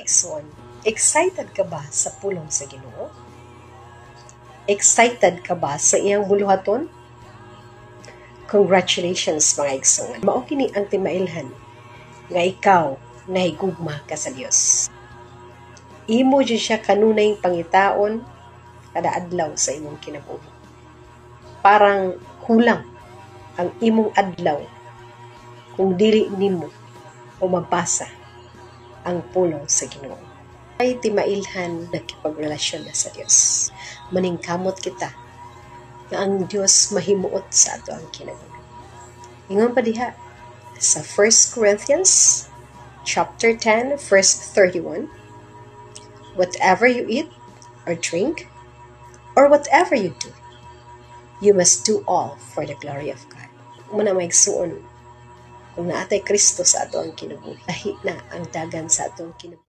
igsoon, excited ka ba sa pulong sa Ginoo? Excited ka ba sa iyang buluhaton? Congratulations mga igsoon. Mao kini ang timailhan nga ikaw nahigugma ka sa Dios. Imo jud siya kanunay pangitaon kada adlaw sa imong kinabuhi. Parang kulang ang imong adlaw kung dili nimo o mabasa ang pulong sa Ginoo. Ay timailhan nakipagrelasyon na sa Dios. Maningkamot kita nga ang Dios mahimuot sa ato ang kinabuhi. Ingon pa diha sa 1 Corinthians chapter 10 verse 31, whatever you eat or drink or whatever you do, you must do all for the glory of God. Muna maigsuon, kung naatay Kristo sa ato ang kinabuhi, lahi na ang dagan sa ato ang kinabuhi.